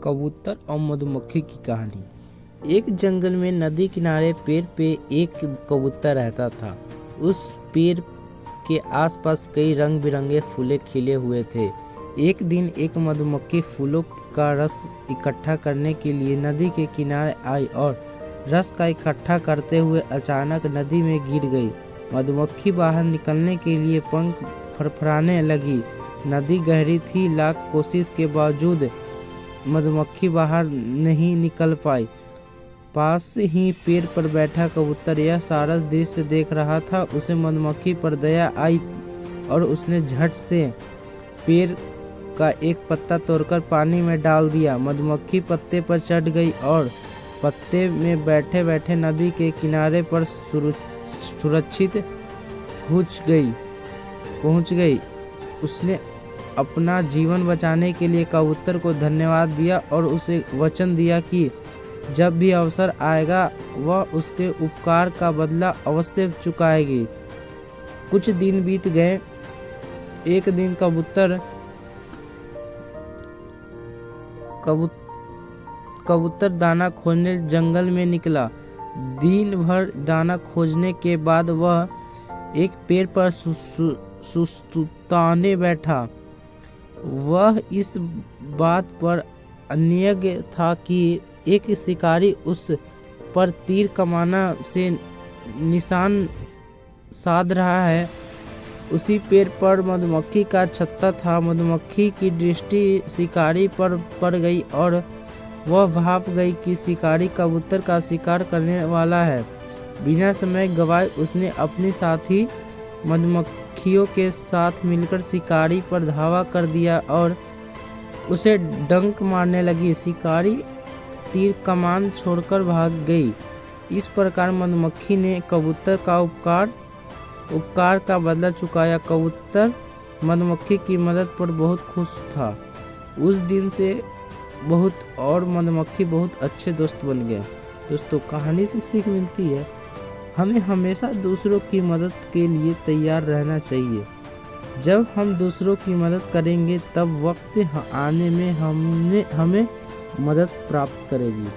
कबूतर और मधुमक्खी की कहानी। एक जंगल में नदी किनारे पेड़ पे एक कबूतर रहता था। उस पेड़ के आसपास कई रंग बिरंगे फूले खिले हुए थे। एक दिन एक मधुमक्खी फूलों का रस इकट्ठा करने के लिए नदी के किनारे आई और रस का इकट्ठा करते हुए अचानक नदी में गिर गई। मधुमक्खी बाहर निकलने के लिए पंख फड़फड़ाने लगी। नदी गहरी थी, लाख कोशिश के बावजूद मधुमक्खी बाहर नहीं निकल पाई। पास ही पेड़ पर बैठा कबूतर यह सारा दृश्य देख रहा था। उसे मधुमक्खी पर दया आई और उसने झट से पेड़ का एक पत्ता तोड़कर पानी में डाल दिया। मधुमक्खी पत्ते पर चढ़ गई और पत्ते में बैठे बैठे नदी के किनारे पर सुरक्षित पहुंच गई। उसने अपना जीवन बचाने के लिए कबूतर को धन्यवाद दिया और उसे वचन दिया कि जब भी अवसर आएगा वह उसके उपकार का बदला अवश्य चुकाएगी। कुछ दिन बीत गए। एक दिन कबूतर दाना खोजने जंगल में निकला। दिन भर दाना खोजने के बाद वह एक पेड़ पर सुस्ताने बैठा। वह इस बात पर अनियज्ञ था कि एक शिकारी उस पर तीर कमाना से निशान साध रहा है। उसी पेड़ पर मधुमक्खी का छत्ता था। मधुमक्खी की दृष्टि शिकारी पर पड़ गई और वह भाप गई कि शिकारी कबूतर का शिकार करने वाला है। बिना समय गवाए उसने अपनी साथी मधुमक्खियों के साथ मिलकर शिकारी पर धावा कर दिया और उसे डंक मारने लगी। शिकारी तीर कमान छोड़कर भाग गई। इस प्रकार मधुमक्खी ने कबूतर का उपकार का बदला चुकाया। कबूतर मधुमक्खी की मदद पर बहुत खुश था। उस दिन से मधुमक्खी बहुत अच्छे दोस्त बन गए। दोस्तों, कहानी से सीख मिलती है हमें हमेशा दूसरों की मदद के लिए तैयार रहना चाहिए। जब हम दूसरों की मदद करेंगे तब वक्त आने में हमें मदद प्राप्त करेगी।